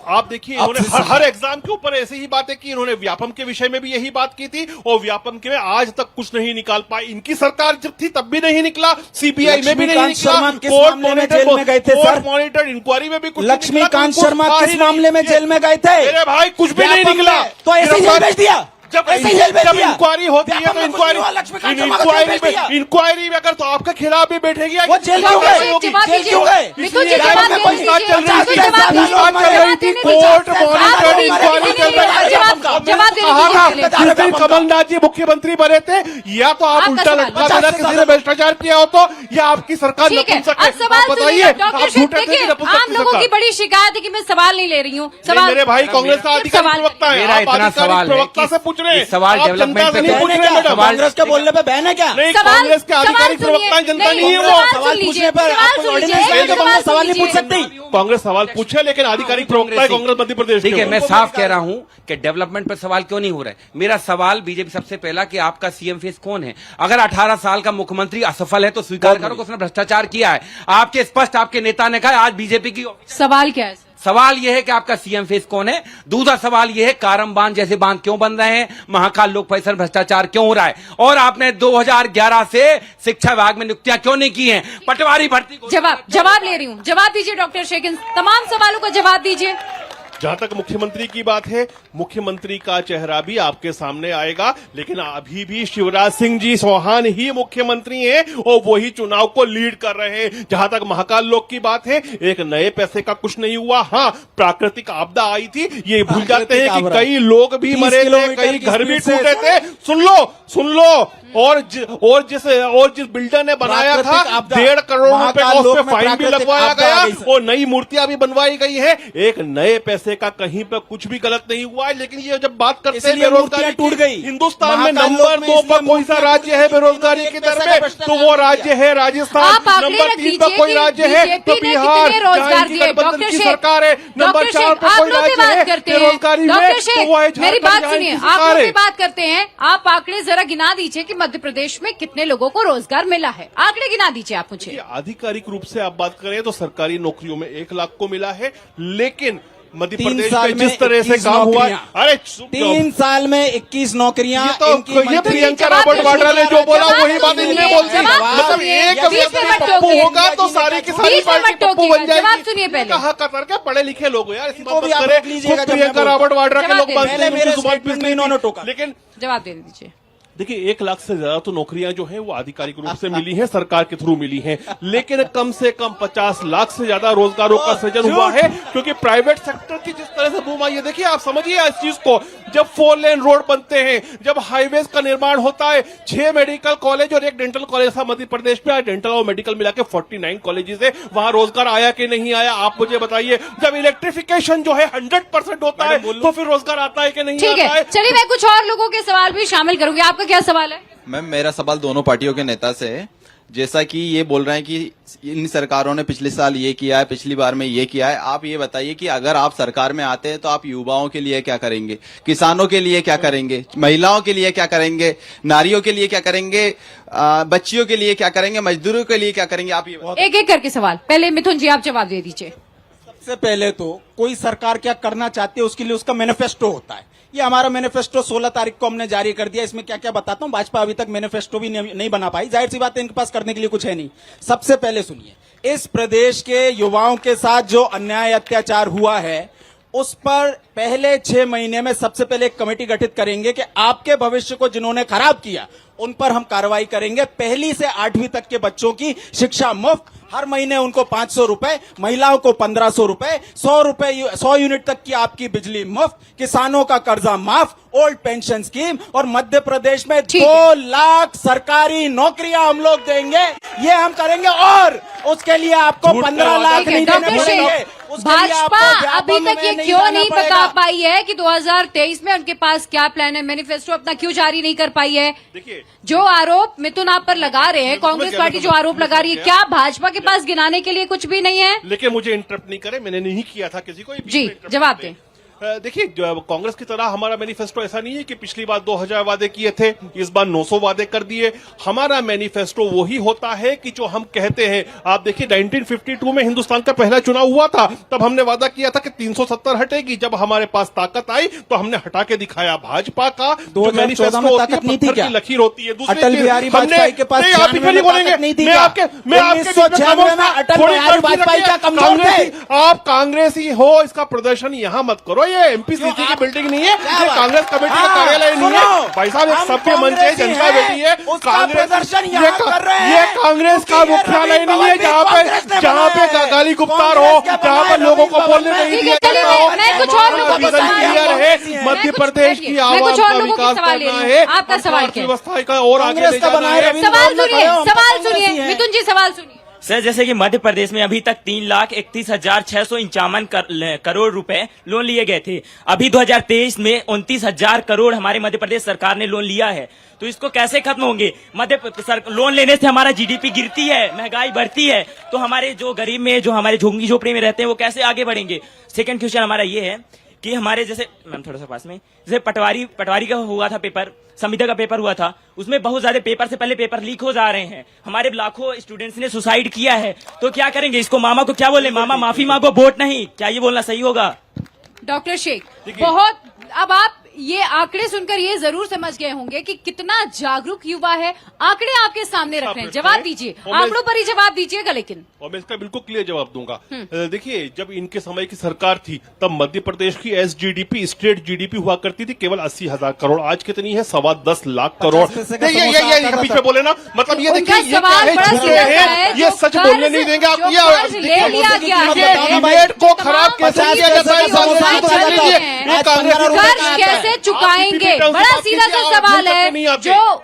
आप देखिए, इन्होंने हर एग्जाम के ऊपर ऐसे ही बातें की। इन्होंने व्यापम के विषय में भी यही बात की थी और व्यापम के में आज तक कुछ नहीं निकाल पाई। इनकी सरकार जब थी तब भी नहीं निकला, सीबीआई में भी नहीं निकला, कोर्ट मॉनिटर में गए थे सर, मॉनिटर इंक्वायरी में भी कुछ। लक्ष्मीकांत शर्मा किस मामले में जेल में गए थे? अरे भाई, कुछ भी नहीं निकला। तो ऐसे जेल भेज दिया। जब इंक्वायरी होती है तो इंक्वायरी में अगर तो आपके खिलाफ भी बैठेगी, वो जेल क्यों गए? कोर्ट मॉनिटर इंक्वायरी कमलनाथ जी मुख्यमंत्री बने थे, या तो आप उल्टा लटका देना किसी ने भ्रष्टाचार किया हो तो, या आपकी सरकार नपुंसक है। आप बताइए, आप झूठे थे कि नपुंसक आम लोगों की बड़ी शिकायत है कि मैं सवाल नहीं ले रही हूँ। सवाल मेरे भाई कांग्रेस का अधिकारी प्रवक्ता है, आप आधिकारिक प्रवक्ता से पूछ रहे हैं। सवाल डेवलपमेंट पे नहीं पूछ रहे हैं। कांग्रेस के बोलने पे बहन है क्या? नहीं, कांग्रेस के आधिकारिक प्रवक्ता जनता नहीं है। वो सवाल पूछने पर आपको सवाल नहीं पूछ सकती। कांग्रेस सवाल पूछे लेकिन आधिकारिक प्रवक्ता है कांग्रेस मध्य प्रदेश। ठीक है, मैं साफ कह रहा हूं कि डेवलपमेंट पर सवाल क्यों नहीं हो रहा है। मेरा सवाल बीजेपी सबसे पहला कि आपका सीएम फेस कौन है। अगर 18 साल का मुख्यमंत्री असफल है तो स्वीकार करो कि उसने भ्रष्टाचार किया है। आपके स्पष्ट आपके नेता ने कहा आज बीजेपी की। सवाल क्या है? सवाल यह है कि आपका सीएम फेस कौन है। दूसरा सवाल यह है कारम बांध जैसे बांध क्यों बन रहे हैं, महाकाल लोक परिसर भ्रष्टाचार क्यों हो रहा है, और आपने 2011 से शिक्षा विभाग में नियुक्तियां क्यों नहीं की हैं, पटवारी भर्ती को। जवाब ले रही हूँ, जवाब दीजिए डॉक्टर शेखिन, तमाम सवालों का जवाब दीजिए। जहां तक मुख्यमंत्री की बात है, मुख्यमंत्री का चेहरा भी आपके सामने आएगा, लेकिन अभी भी शिवराज सिंह जी चौहान ही मुख्यमंत्री हैं और वही चुनाव को लीड कर रहे हैं। जहां तक महाकाल लोक की बात है, एक नए पैसे का कुछ नहीं हुआ। हाँ, प्राकृतिक आपदा आई थी, ये भूल जाते हैं कि कई लोग भी मरे थे, कई घर भी टूटे थे। सुन लो और जिस बिल्डर ने बनाया था 1.5 करोड़ रुपए का उस पर फाइन भी लगवाया गया और नई मूर्तियां भी बनवाई गई है। एक नए पैसे का कहीं पर कुछ भी गलत नहीं हुआ है। लेकिन ये जब बात करते हैं बेरोजगारी टूट गई, हिंदुस्तान में नंबर 2 पर कोई सा राज्य है बेरोजगारी की दर में, तो वो राज्य है राजस्थान। नंबर 3 पर कोई राज्य है तो बिहार, जहां इनकी गठबंधन की सरकार है। नंबर 4 पर कोई राज्य है बेरोजगारी में, तो वो है झारखंड। मेरी बात सुनिए, आप लोग भी बात करते हैं। आप आंकड़े जरा गिना दीजिए कि मध्य प्रदेश में कितने लोगों को रोजगार मिला है। आंकड़े गिना दीजिए आप मुझे। आधिकारिक रूप से आप बात करें तो सरकारी नौकरियों में 1 लाख को मिला है, लेकिन मध्य 3 प्रदेश साल में जिस तरह से काम हुआ, अरे 3 साल में 21 नौकरियां। ये प्रियंका रॉबर्ट वाड्रा ने जो बोला वही बात इन्होंने बोल दी। मतलब एक व्यक्ति पप्पू होगा तो सारी की सारी पार्टी पप्पू बन जाएगी। जवाब सुनिए पहले। कहा कतर के पढ़े लिखे लोग यार, इसी बात भी आप करें। रोक लीजिएगा जब प्रियंका मैं रॉबर्ट वाड्रा के लोग बात पहले मेरे स्टेटमेंट में इन्होंने टोका। लेकिन जवाब दे दीजिए। देखिए 1 लाख से ज्यादा तो नौकरियां जो हैं वो आधिकारिक रूप से मिली हैं, सरकार के थ्रू मिली हैं, लेकिन कम से कम 50 लाख से ज्यादा रोजगारों का सृजन हुआ है। क्योंकि प्राइवेट सेक्टर की जिस तरह से बूम आई है, देखिए आप समझिए इस चीज को, जब 4 लेन रोड बनते हैं, जब हाईवेज का निर्माण होता है, 6 मेडिकल कॉलेज और 1 डेंटल कॉलेज था मध्य प्रदेश में, डेंटल और मेडिकल मिला के 49 कॉलेजेस है, वहां रोजगार आया कि नहीं आया आप मुझे बताइए। जब इलेक्ट्रिफिकेशन जो है 100% होता है तो फिर रोजगार आता है कि नहीं आता है। चलिए मैं कुछ और लोगों के सवाल भी शामिल करूंगी। आपका क्या सवाल है? मैम, मेरा सवाल दोनों पार्टियों के नेता से है। जैसा कि ये बोल रहे हैं कि इन सरकारों ने पिछले साल ये किया है, पिछली बार में ये किया है, आप ये बताइए कि अगर आप सरकार में आते हैं तो आप युवाओं के लिए क्या करेंगे, किसानों के लिए क्या करेंगे, महिलाओं के लिए क्या करेंगे, नारियों के लिए क्या करेंगे, बच्चियों के लिए क्या करेंगे, मजदूरों के लिए क्या करेंगे, आप ये एक एक करके सवाल। पहले मिथुन जी आप जवाब दे दीजिए। सबसे पहले तो कोई सरकार क्या करना चाहती है उसके लिए उसका मैनिफेस्टो होता है। ये हमारा मैनिफेस्टो 16 तारीख को हमने जारी कर दिया। इसमें क्या क्या बताता हूं। भाजपा अभी तक मैनिफेस्टो भी नहीं बना पाई, जाहिर सी बात है इनके पास करने के लिए कुछ है नहीं। सबसे पहले सुनिए, इस प्रदेश के युवाओं के साथ जो अन्याय अत्याचार हुआ है उस पर पहले 6 महीने में सबसे पहले एक कमेटी गठित करेंगे कि आपके भविष्य को जिन्होंने खराब किया उन पर हम कार्रवाई करेंगे। 1 से 8वीं तक के बच्चों की शिक्षा मुफ्त, हर महीने उनको 500 रुपए, महिलाओं को 1500 रुपए, 100 यूनिट तक की आपकी बिजली मुफ्त, किसानों का कर्जा माफ, ओल्ड पेंशन स्कीम, और मध्य प्रदेश में 2 लाख सरकारी नौकरियां हम लोग देंगे। ये हम करेंगे और उसके लिए आपको 15 लाख नहीं देने पड़ेंगे। भाजपा अभी तक ये क्यों नहीं बता पाई है कि 2023 में उनके पास क्या प्लान है, मैनिफेस्टो अपना क्यों जारी नहीं कर पाई है? देखिए, जो आरोप मिथुन आप पर लगा रहे हैं, कांग्रेस पार्टी जो आरोप लगा रही है, क्या भाजपा के पास गिनाने के लिए कुछ भी नहीं है? लेकिन मुझे इंटरप्ट नहीं करे, मैंने नहीं किया था किसी को। ये बीच जी, में interrupt जवाब कर दें। देखिए, कांग्रेस की तरह हमारा मैनिफेस्टो ऐसा नहीं है कि पिछली बार 2000 वादे किए थे, इस बार 900 वादे कर दिए। हमारा मैनिफेस्टो वही होता है कि जो हम कहते हैं। आप देखिए, 1952 में हिंदुस्तान का पहला चुनाव हुआ था, तब हमने वादा किया था कि 370 हटेगी। जब हमारे पास ताकत आई तो हमने हटा के दिखाया। भाजपा का जो मैनिफेस्टो होती है, पत्थर की लकीर होती है। अटल बिहारी वाजपेयी के पास आप ही नहीं बोलेंगे, मैं आपके 1996 में अटल बिहारी वाजपेयी का कमजोर थे। आप कांग्रेसी हो, इसका प्रदर्शन यहां मत करो। ये एमपीसीसी की बिल्डिंग नहीं है, ये कांग्रेस कमेटी का कार्यालय नहीं है भाई साहब। एक सभ्य मंच है, जनता बैठी है। ये कांग्रेस का मुख्यालय नहीं है जहाँ पे गाली गुप्तार हो, जहाँ पर लोगों को बोलने नहीं दिया जाता हो। क्लियर है, मध्य प्रदेश की आवाम का विकास करना है, आपका सवाल क्या है? व्यवस्था का और आगे ले जाना है। सवाल सुनिए मिथुन जी, सवाल सुनिए। सर, जैसे कि मध्य प्रदेश में अभी तक 3,31,651 करोड़ रुपए लोन लिए गए थे। अभी 2023 में 29,000 करोड़ हमारे मध्य प्रदेश सरकार ने लोन लिया है। तो इसको कैसे खत्म होंगे? लोन लेने से हमारा जीडीपी गिरती है, महंगाई बढ़ती है, तो हमारे जो गरीब में, जो हमारे झुग्गी झोपड़ी में रहते हैं, वो कैसे आगे बढ़ेंगे? सेकंड क्वेश्चन हमारा ये है कि हमारे जैसे, मैम थोड़ा सा पास में, जैसे पटवारी का हुआ था पेपर, संविदा का पेपर हुआ था, उसमें बहुत ज्यादा पेपर से पहले पेपर लीक हो जा रहे हैं। हमारे लाखों स्टूडेंट्स ने सुसाइड किया है, तो क्या करेंगे? इसको मामा को क्या बोले? मामा माफी मांगो, वोट नहीं, क्या ये बोलना सही होगा? डॉक्टर शेख, बहुत, अब आप ये आंकड़े सुनकर ये जरूर समझ गए होंगे कि कितना जागरूक युवा है। आंकड़े आपके सामने रख रहे हैं, जवाब दीजिए, आंकड़ों पर ही जवाब दीजिएगा। लेकिन और मैं इसका बिल्कुल क्लियर जवाब दूंगा। देखिए, जब इनके समय की सरकार थी तब मध्य प्रदेश की एसजीडीपी, स्टेट जीडीपी हुआ करती थी केवल 80,000 करोड़। आज कितनी है? 10.25 लाख करोड़। ये बीच में बोले ना, मतलब ये देखिए, ये क्या है? ये सच बोलने नहीं देंगे आप। ये को खराब कैसे किया जाता है? कैसे चुकाएंगे? बड़ा सीधा सा सवाल है। जो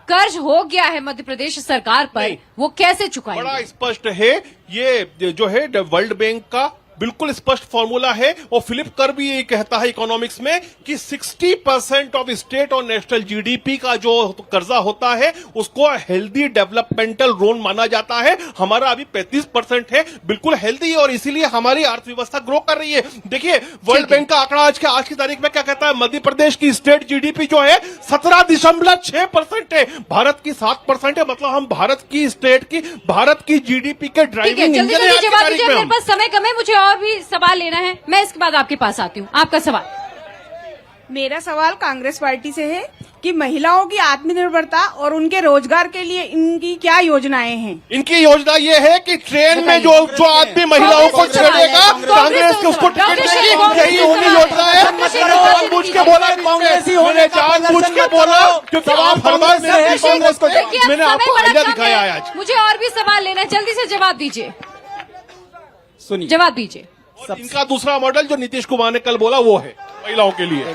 कर्ज हो गया है मध्य प्रदेश सरकार पर, वो कैसे चुकाएंगे? बड़ा स्पष्ट है। ये जो है वर्ल्ड बैंक का बिल्कुल स्पष्ट फॉर्मूला है, और फिलिप कर भी यही कहता है इकोनॉमिक्स में कि 60% ऑफ स्टेट और नेशनल जीडीपी का जो कर्जा होता है उसको हेल्दी डेवलपमेंटल लोन माना जाता है। हमारा अभी 35% है, बिल्कुल हेल्दी, और इसीलिए हमारी अर्थव्यवस्था ग्रो कर रही है। देखिए, वर्ल्ड बैंक का आंकड़ा आज की तारीख में क्या कहता है? मध्य प्रदेश की स्टेट जीडीपी जो है 17.6% है, भारत की 7% है। मतलब हम भारत की स्टेट की, भारत की जीडीपी के ड्राइविंग इंजन है आज की तारीख में। मेरे पास समय कम है, मुझे और भी सवाल लेना है, मैं इसके बाद आपके पास आती हूँ। आपका सवाल। मेरा सवाल कांग्रेस पार्टी से है कि महिलाओं की आत्मनिर्भरता और उनके रोजगार के लिए इनकी क्या योजनाएं हैं? इनकी योजना ये है कि ट्रेन में जो आदमी महिलाओं को छेड़ेगा, कांग्रेस के उसको टिकट देगी। यही उनकी योजना है। जानबूझ के बोला, मैंने जानबूझ के बोला, क्योंकि आप हर बार कांग्रेस को, मैंने आपको आइडिया दिखाया है आज। मुझे और भी सवाल लेना है, जल्दी से जवाब दीजिए। सुनिए, जवाब दीजिए। इनका दूसरा मॉडल जो नीतीश कुमार ने कल बोला वो है महिलाओं के लिए।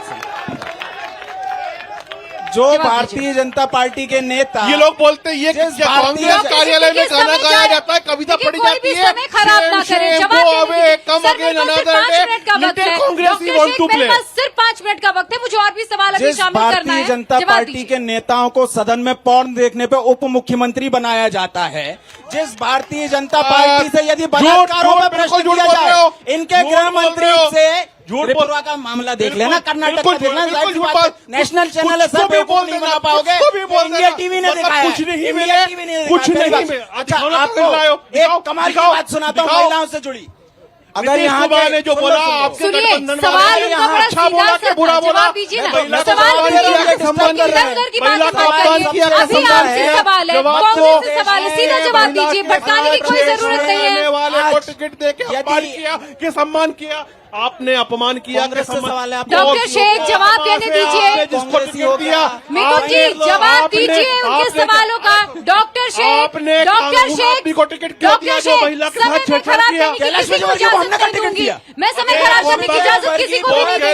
जो भारतीय जनता पार्टी के नेता, ये लोग बोलते हैं ये कांग्रेस कार्यालय में गाना गाया जाता है, कविता पढ़ी जाती है, खराब ना करें, जवाब सिर्फ 5 मिनट का वक्त है, मुझे और भी सवाल अभी शामिल करना है। भारतीय जनता पार्टी के नेताओं को सदन में पॉर्न देखने पे उप मुख्यमंत्री बनाया जाता है, जिस भारतीय जनता पार्टी से यदि बलात्कारों में प्रश्न किया जाए, इनके गृह मंत्री से त्रिपुरा का मामला देख लेना, कर्नाटक का देख लेना, नेशनल चैनल है, सब बेवकूफ नहीं बना पाओगे। इंडिया टीवी ने दिखाया, कुछ नहीं इंडिया टीवी ने कुछ नहीं। अच्छा, आपको एक कमाल की बात सुनाता हूँ महिलाओं से जुड़ी। अगर नीतीश यहाँ कुमार के- ने जो सुनो, बोला सुनो, आपके सुनिए, गठबंधन सवाल वाले उनका बड़ा अच्छा बोला सीधा कि सा बुरा था, बोला? जवाब दीजिए ना। महिला को सवाल सवाल करिए, किया कि सम्मान कर रहे हैं। इधर-उधर की महिला बातें का मत अपमान करिए। किया कि अभी सम्मान आपसे है। सवाल है, जवाब कांग्रेस दो। से सवाल है, सीधा जवाब महिला दीजिए, के भटकाने की कोई साथ जरूरत नहीं रहने है। वाले को आज टिकट दे के यदि- अपमान किया कि सम्मान किया? आपने अपमान किया कि कांग्रेस से सम्मान? सवाल है आपको। डॉक्टर शेख, जवाब देने दीजिए। आपने जिसको टिकट दिया, मिथुन जी, आपने- जवाब आपने- दीजिए उनके आपने- सवालों का। डॉक्टर शेख, आपने डॉक्टर उन शेख, आदमी को टिकट क्यों दिया डॉक्टर जो शेख, महिला के समय साथ में छेड़छाड़ खराब किया? करने की कैलाश किसी को विजयवर्गीय को हमने इजाजत टिकट नहीं दूंगी। दिया। मैं समय खराब करने की इजाजत किसी को भी नहीं दूंगी।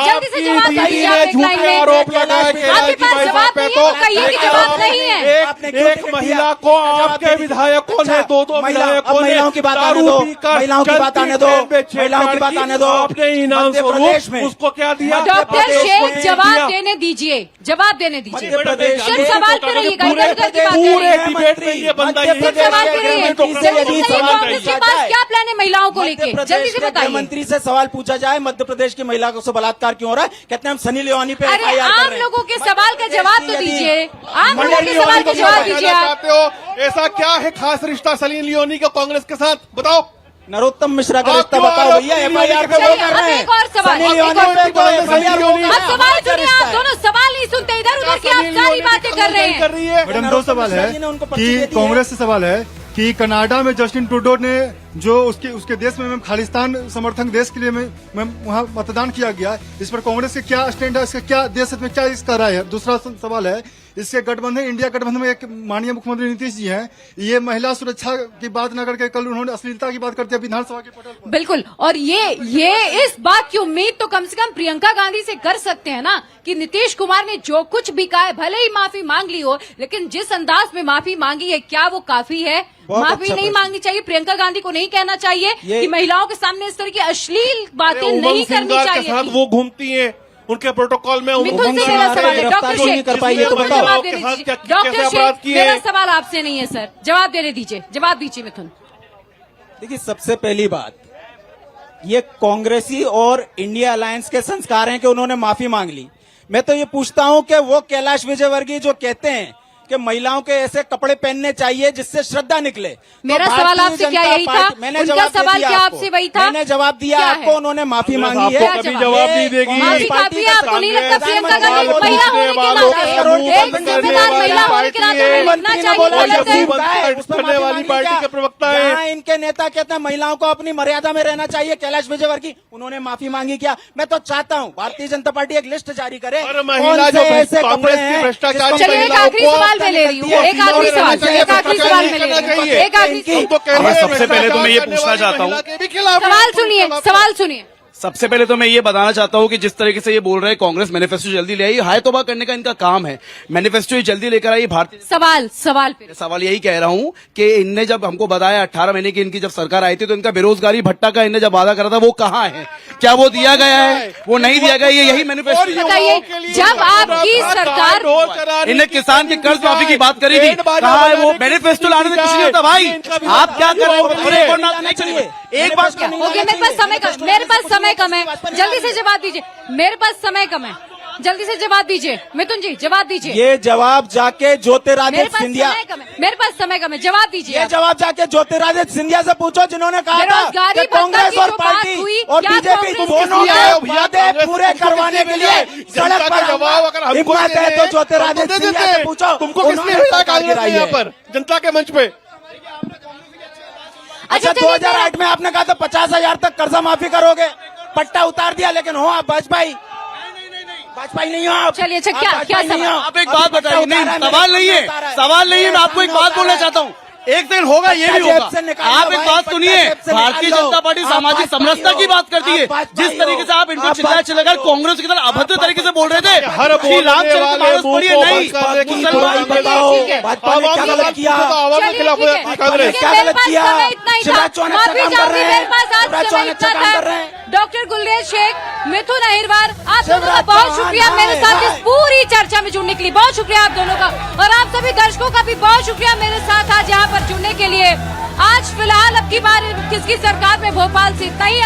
जल्दी से जवाब दीजिए, आप एक लाइन में। आरोप लगाए आपके पास जवाब नहीं है, तो कहिए कि जवाब नहीं है। एक महिला को आपके विधायकों ने दो विधायकों ने महिलाओं की बात आने दारू दो, पीकर महिलाओं की बात आने दो, चलती ट्रेन में महिलाओं की बात आने दो। आपने इनाम मध्य प्रदेश में स्वरूप उसको क्या दिया? डॉक्टर शेख, में जवाब दिया। देने दीजिए, जवाब देने दीजिए। मध्य प्रदेश सिर्फ में सवाल पे रहिएगा, इधर-उधर की बात पूरे करिए। डिबेट में ये बंदा मध्य यही सिर्फ सवाल पे रहिए। मंत्री से जल्दी यदि से सवाल कांग्रेस के पूछा पास जाए, क्या प्लान है महिलाओं को लेके? मध्य जल्दी प्रदेश से के बताइए। मंत्री से सवाल पूछा जाए मध्य प्रदेश की महिला से बलात्कार क्यों हो रहा है, कहते हैं हम सनी लियोनी पे अरे FIR कर आम रहे हैं। लोगों के सवाल का जवाब तो यदि- दीजिए, आम लोगों मंडल के सवाल का जवाब दीजिए आप। चाहते हो ऐसा क्या है खास रिश्ता सलीम लियोनी का कांग्रेस के साथ? बताओ। नरोत्तम मिश्रा का आप रिश्ता क्यों बताओ आरोप भैया, नहीं FIR पे वो चलिए, कर अब रहे हैं। एक और सवाल, सनी अब एक लियोनी और पे कोई सवाल। FIR सनी होगा। अब सवाल क्या सुनिए, रिश्ता आप है? दोनों सवाल नहीं सुनते, इधर-उधर की आप सारी बातें कर रहे हैं। मैडम दो सवाल है कि कांग्रेस से सवाल है कि कनाडा में जस्टिन ट्रूडो ने जो उसके देश में खालिस्तान समर्थक देश के लिए मैं वहाँ मतदान किया गया, इस पर कांग्रेस के क्या स्टैंड है, इसका क्या देश में क्या इसका राय है? दूसरा सवाल है, इसके गठबंधन इंडिया गठबंधन में एक माननीय मुख्यमंत्री नीतीश जी हैं, ये महिला सुरक्षा की बात न करके कल उन्होंने अश्लीलता की बात करते विधानसभा के पटल पर। बिल्कुल, और ये इस बात की उम्मीद तो कम से कम प्रियंका गांधी से कर सकते हैं ना कि नीतीश कुमार ने जो कुछ भी कहा है, भले ही माफी मांग ली हो, लेकिन जिस अंदाज में माफी मांगी है, क्या वो काफी है? बहुत माफी अच्छा नहीं प्रश्न। मांगनी चाहिए। प्रियंका गांधी को नहीं कहना चाहिए कि महिलाओं के सामने इस तरह की अश्लील बातें उमंग नहीं करनी सिंगार के चाहिए साथ थी। वो घूमती हैं, उनके प्रोटोकॉल में मिथुन उमंग से सिंगार मेरा सवाल है, गिरफ्तार डॉक्टर क्यों नहीं शेख, कर पाई, ये तो बिल्कुल बताओ। जवाब देने के साथ दीजिए। क्या- डॉक्टर कैसे अपराध शेख, किए मेरा हैं? सवाल आपसे नहीं है सर, जवाब देने दीजिए, जवाब दीजिए मिथुन। देखिए, सबसे पहली बात, ये कांग्रेसी और इंडिया अलायंस के संस्कार हैं कि उन्होंने माफी मांग ली। मैं तो ये पूछता हूं कि वो कैलाश विजयवर्गीय जो कहते हैं कि महिलाओं के ऐसे कपड़े पहनने चाहिए जिससे श्रद्धा निकले, तो मेरा सवाल भारतीय आपसे क्या जनता यही था? पार्टी- मैंने उनका जवाब दे सवाल दिया क्या आपको। आपसे वही था? मैंने जवाब दिया क्या आपको, है? उन्होंने माफी कांग्रेस मांगी आपको है। कभी जवाब नहीं देगी। माफी काफी है, आपको नहीं लगता प्रियंका गांधी कांग्रेस महिला होने के वालों नाते का मुंह एक बंद जिम्मेदार करने महिला वाली होने के नाते पार्टी है। हमें लिखना चाहिए बोला गलत है। करने वाली पार्टी के प्रवक्ता है। यहाँ इनके नेता कहते हैं महिलाओं को अपनी मर्यादा में रहना चाहिए, कैलाश विजयवर्गीय, उन्होंने माफी मांगी। क्या मैं तो चाहता हूँ भारतीय जनता पार्टी एक लिस्ट जारी करे, और महिला कौन जो से ऐसे कांग्रेस कपड़े की हैं भ्रष्टाचार जिसको चलिए एक महिलाओं आखिरी को सवाल में ले रही हूँ, एक आखिरी सवाल, एक आखिरी सवाल में ले रही हूँ, एक आखिरी सबसे पहले तो मैं ये पूछना चाहता हूँ सवाल सुनिए, सवाल सुनिए। सबसे पहले तो मैं ये बताना चाहता हूँ कि जिस तरीके से ये बोल रहे हैं कांग्रेस मैनिफेस्टो जल्दी ले आई, हाय तौबा करने का इनका काम है। मैनिफेस्टो ये जल्दी लेकर आई भारतीय सवाल पे सवाल यही कह रहा हूँ कि इनने जब हमको बताया 18 महीने की इनकी जब सरकार आई थी तो इनका बेरोजगारी भत्ता का इनने जब वादा करा था वो कहाँ है? क्या वो दिया गया है? वो नहीं दिया गया, ये यही मैनिफेस्टो। बताइए, जब आपकी सरकार इन्हें किसान के कर्ज माफी की बात करी थी, कहा है वो? मैनिफेस्टो लाने से कुछ नहीं होता भाई। आप क्या कर रहे हो? एक बात क्या? ओके, मेरे पास समय कम, मेरे पास समय कम है, जल्दी से जवाब दीजिए। मेरे पास समय कम है, जल्दी से जवाब दीजिए। मिथुन जी जवाब दीजिए। ये जवाब जाके मेरे ज्योतिरादित्य पास सिंधिया, समय कम है, मेरे पास समय कम है, जवाब दीजिए। ये जवाब जाके ज्योतिरादित्य सिंधिया से पूछो जिन्होंने कहा था बेरोजगारी कि भत्ता कांग्रेस की और जो पार्टी बात हुई, और क्या बीजेपी कांग्रेस दोनों किसी के आए भैया, वादे कांग्रेस पूरे किसको करवाने के लिए जनता सड़क का पर जवाब अगर हमको हिम्मत है तो ज्योतिरादित्य सिंधिया से पूछो, तुमको किसने हटाया कांग्रेस ने यहाँ पर जनता के मंच पे? अच्छा, चलिए, 2008 में आपने कहा था 50,000 तक कर्जा माफी करोगे, पट्टा उतार दिया, लेकिन हो आप भाजपाई नहीं हो आप। चलिए, अच्छा, आप क्या भाजपाई नहीं सवाल? हो। आप एक बात बताइए। नहीं, सवाल नहीं है, सवाल नहीं है। मैं आपको एक बात बोलना चाहता हूँ, एक दिन होगा ये भी होगा। आप एक बात सुनिए, भारतीय जनता पार्टी सामाजिक समरसता की बात करती है। जिस तरीके से आप इनको चिल्ला चिल्लाकर कांग्रेस की तरह अभद्र तरीके से बोल रहे थे, हर श्री रामचरितमानस पढ़िए नहीं, बुराई बताओ, भाजपा ने क्या गलत किया? आवाम के खिलाफ कांग्रेस क्या गलत किया? शिवराज चौहान अच्छा काम कर रहे हैं, शिवराज चौहान अच्छा काम कर रहे हैं। डॉक्टर गुलरेज शेख, मिथुन अहिरवार, आप दोनों का बहुत शुक्रिया मेरे साथ इस पूरी चर्चा में जुड़ने के लिए। बहुत शुक्रिया आप दोनों का, और आप सभी दर्शकों का भी बहुत शुक्रिया मेरे साथ आज यहाँ पर जुड़ने के लिए। आज फिलहाल अब की बार किसकी सरकार में भोपाल से इतना ही।